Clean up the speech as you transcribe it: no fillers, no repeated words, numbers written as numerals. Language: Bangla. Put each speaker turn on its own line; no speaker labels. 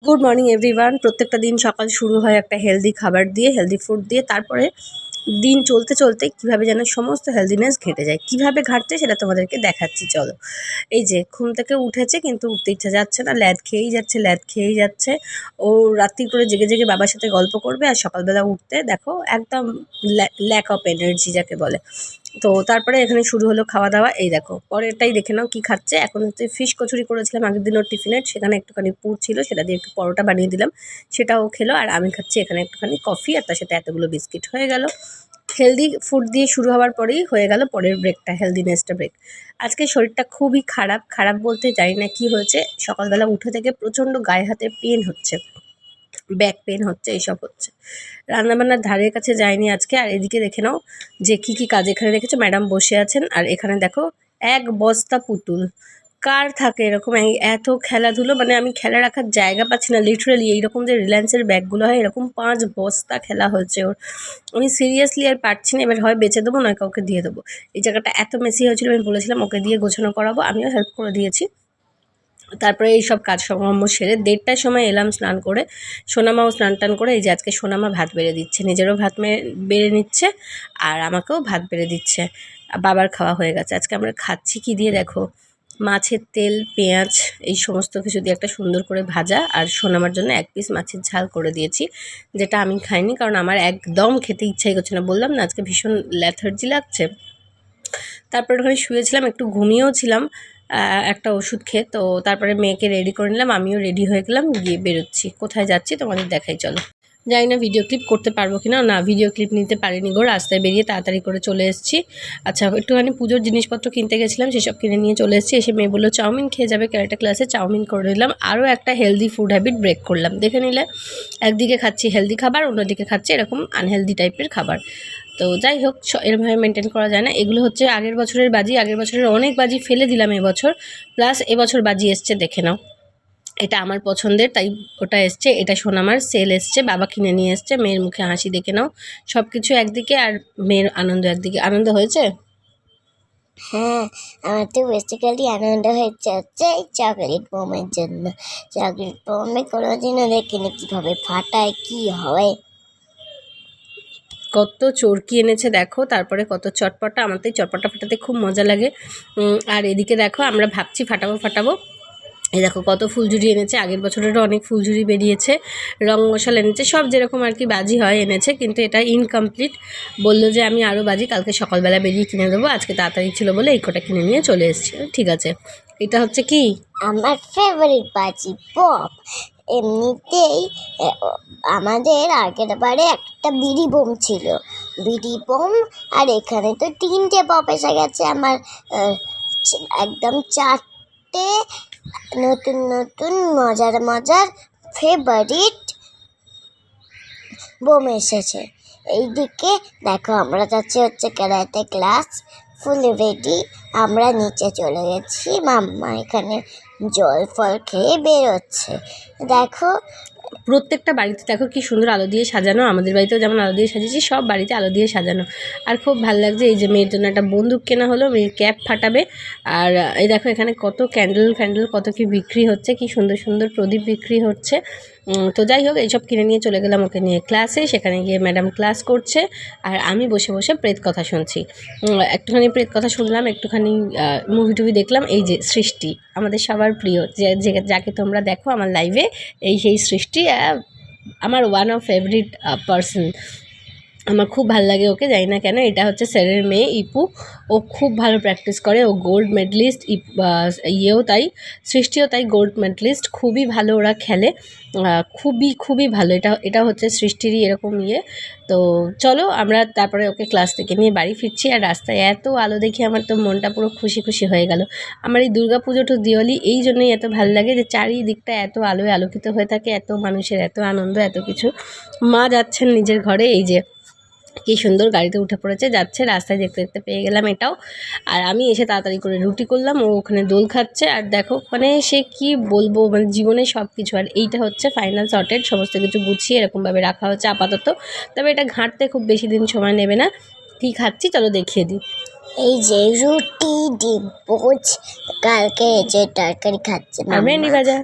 Good morning everyone. প্রত্যেকটা দিন সকাল শুরু হয় একটা হেলদি খাবার দিয়ে, হেলদি ফুড দিয়ে। তারপরে দিন চলতে চলতে কীভাবে যেন সমস্ত হেলদিনেস ঘেটে যায়। কীভাবে ঘাটছে সেটা তোমাদেরকে দেখাচ্ছি, চলো। এই যে ঘুম থেকে উঠেছে কিন্তু উঠতে ইচ্ছা যাচ্ছে না, ল্যাদ খেয়েই যাচ্ছে। ও রাত্রি করে জেগে জেগে বাবার সাথে গল্প করবে, আর সকালবেলা উঠতে দেখো একদম ল্যাক অফ এনার্জি যাকে বলে। তো তারপরে এখানে শুরু হলো খাওয়া দাওয়া। এই দেখো পরেরটাই দেখে নাও কি খাচ্ছে। এখন হচ্ছে ফিশ কচুরি করেছিলাম আগের দিন ওর টিফিনে, সেখানে একটুখানি পুর ছিল, সেটা দিয়ে একটু পরোটা বানিয়ে দিলাম, সেটাও খেলো। আর আমি খাচ্ছি এখানে একটুখানি কফি, আর তার সাথে এতগুলো বিস্কিট। হয়ে গেল হেলদি ফুড দিয়ে শুরু হওয়ার পরেই হয়ে গেল পরের ব্রেকটা, হেলদিনেসটা ব্রেক। আজকে শরীরটা খুবই খারাপ বলতে জানি না কি হয়েছে। সকালবেলা উঠে থেকে প্রচণ্ড গায়ে হাতে পেন হচ্ছে, ব্যাক পেন হচ্ছে, এইসব হচ্ছে। রান্নাবান্নার ধারের কাছে যায়নি আজকে। আর এদিকে দেখে নাও যে কী কাজ এখানে রেখেছো। ম্যাডাম বসে আছেন, আর এখানে দেখো এক বস্তা পুতুল। কার থাকে এরকম এত খেলাধুলো, মানে আমি খেলা রাখার জায়গা পাচ্ছি না লিটারেলি। এইরকম যে রিলায়েন্সের ব্যাগগুলো হয় এরকম 5 বস্তা খেলা হয়েছে ওর। আমি সিরিয়াসলি আর পারছি না, এবার হয় বেচে দেবো নয় কাউকে দিয়ে দেবো। এই জায়গাটা এত মেসি হয়েছিল, আমি বলেছিলাম ওকে দিয়ে গোছানো করাবো, আমিও হেল্প করে দিয়েছি। তারপরে এইসব কাজকর্ম সেরে 1:30টার সময় এলাম স্নান করে। সোনামাও স্নান টান করে এই যে আজকে সোনামা ভাত বেড়ে দিচ্ছে, নিজেরও ভাত বেড়ে নিচ্ছে আর আমাকেও ভাত বেড়ে দিচ্ছে। বাবার খাওয়া হয়ে গেছে। আজকে আমরা খাচ্ছি কি দিয়ে দেখো, মাছের তেল, পেঁয়াজ এই সমস্ত কিছু দিয়ে একটা সুন্দর করে ভাজা, আর সোনামার জন্য 1 পিস মাছের ঝাল করে দিয়েছি, যেটা আমি খাইনি কারণ আমার একদম খেতে ইচ্ছাই করছে না। বললাম না আজকে ভীষণ ল্যাথার্জি লাগছে। তারপরে ওখানে শুয়েছিলাম, একটু ঘুমিয়েও ছিলাম একটা ওষুধ খেয়ে। তো তারপরে মেয়েকে রেডি করে নিলাম, আমিও রেডি হয়ে গেলাম, গিয়ে বেরোচ্ছি। কোথায় যাচ্ছি তোমাদের দেখাই, চলো। জানি না ভিডিও ক্লিপ করতে পারবো কি না, ভিডিও ক্লিপ নিতে পারিনি গো। রাস্তায় বেরিয়ে তাড়াতাড়ি করে চলে এসেছি। আচ্ছা, একটুখানি পুজোর জিনিসপত্র কিনতে গেছিলাম, সেসব কিনে নিয়ে চলে এসেছি। এসে মেয়ে বললো চাউমিন খেয়ে যাবে, ক্যারেটা ক্লাসে চাউমিন করে নিলাম। আরও একটা হেলদি ফুড হ্যাবিট ব্রেক করলাম, দেখে নিলে। একদিকে খাচ্ছি হেলদি খাবার, অন্যদিকে খাচ্ছি এরকম আনহেলদি টাইপের খাবার। তো যাই হোক, এরভাবে মেনটেন করা যায় না। এগুলো হচ্ছে আগের বছরের বাজি, আগের বছরের অনেক বাজি ফেলে দিলাম এবছর, প্লাস এবছর বাজি এসছে দেখে নাও। এটা আমার পছন্দের, তাই ওটা এসছে। এটা সোনামার সেল এসছে, বাবা কিনে নিয়ে এসছে। মেয়ের মুখে হাসি দেখে নাও। সব কিছু একদিকে আর মেয়ের আনন্দ একদিকে। আনন্দ হয়েছে?
হ্যাঁ, আমার তো বেসিক্যালি আনন্দ হচ্ছে এই চকলেট বোমের জন্য। চকলেট বোমে কোনোদিনও দেখিনি কীভাবে ফাটায়, কি হয়।
কত চরকি এনেছে দেখো, তারপরে কত চটপটা। আমার তো এই চটপটা ফাটাতে খুব মজা লাগে। আর এদিকে দেখো আমরা ভাবছি ফাটাবো। এই দেখো কত ফুলঝুরি এনেছে, আগের বছরেরও অনেক ফুলঝুরি বেরিয়েছে। রং মশাল এনেছে, সব যেরকম আর কি বাজি হয় এনেছে, কিন্তু এটা ইনকমপ্লিট। বললো যে আমি আরও বাজি কালকে সকালবেলা বেরিয়ে কিনে দেবো, আজকে তাড়াতাড়ি ছিল বলে এই কটা কিনে নিয়ে চলে এসেছি। ঠিক আছে, এটা হচ্ছে কি
আমার ফেভারিট বাজি পপ। এমনিতেই আমাদের আগের বারে একটা বিড়ি বোম ছিল, বিড়ি বোম। আর এখানে তো 3টে পপ এসে গেছে আমার। একদম 4টে নতুন মজার ফেভারিট বোম এসেছে। এইদিকে দেখো আমরা যাচ্ছি হচ্ছে ক্যারাটে ক্লাস, ফুল রেডি। আমরা নিচে চলে গেছি, মাম্মা এখানে জল ফল খেয়ে বেরোচ্ছে। দেখো
প্রত্যেকটা বাড়িতে দেখো কি সুন্দর আলো দিয়ে সাজানো। আমাদের বাড়িতেও যেমন আলো দিয়ে সাজিয়েছি, সব বাড়িতে আলো দিয়ে সাজানো। আর খুব ভালো লাগছে। এই যে মেয়ের জন্য একটা বন্দুক কেনা হলো, মেয়ের ক্যাপ ফাটাবে। আর এই দেখো এখানে কত ক্যান্ডেল কত কি বিক্রি হচ্ছে, কি সুন্দর প্রদীপ বিক্রি হচ্ছে। তো যাই হোক, এইসব কিনে নিয়ে চলে গেলাম ওকে নিয়ে ক্লাসে। সেখানে গিয়ে ম্যাডাম ক্লাস করছে, আর আমি বসে বসে প্রেত কথা শুনছি। একটুখানি প্রেত কথা শুনলাম, একটুখানি মুভি টুভি দেখলাম। এই যে সৃষ্টি, আমাদের সবার প্রিয়, যাকে তোমরা দেখো আমার লাইভে, সেই সৃষ্টি আমার ওয়ান অফ ফেভারিট পার্সন। আমার খুব ভালো লাগে ওকে, জানি না কেন। এটা হচ্ছে স্যারের মেয়ে ইপু, ও খুব ভালো প্র্যাকটিস করে, ও গোল্ড মেডেলিস্ট। ইয়েও তাই, সৃষ্টিও তাই গোল্ড মেডেলিস্ট। খুবই ভালো ওরা খেলে, খুবই ভালো। এটা হচ্ছে সৃষ্টিরই এরকম ইয়ে। তো চলো আমরা তারপরে ওকে ক্লাস থেকে নিয়ে বাড়ি ফিরছি। আর রাস্তায় এত আলো দেখে আমার তো মনটা পুরো খুশি হয়ে গেল। আমার এই দুর্গাপুজো টু দিওয়ালি এই জন্যই এত ভালো লাগে, যে চারিদিকটা এত আলোয় আলোকিত হয়ে থাকে, এত মানুষের এত আনন্দ, এত কিছু। মা যাচ্ছেন নিজের ঘরে, এই যে কি সুন্দর গাড়িতে উঠে পড়েছে, যাচ্ছে। রাস্তায় দেখতে পেয়ে গেলাম এটাও। আর আমি এসে তাড়াতাড়ি করে রুটি করলাম, ও ওখানে দোল খাচ্ছে। আর দেখো মানে সে কি বলবো, মানে জীবনে সব কিছু। আর এইটা হচ্ছে ফাইনাল সর্টেড, সমস্ত কিছু গুছিয়ে এরকমভাবে রাখা হচ্ছে আপাতত। তবে এটা ঘাঁটতে খুব বেশি দিন সময় নেবে না। কী খাচ্ছি চলো দেখিয়ে দিই।
এই যে রুটি, ডিম পোচ, কালকে যে তরকারি খাচ্ছে
আর ভেন্ডি ভাজা।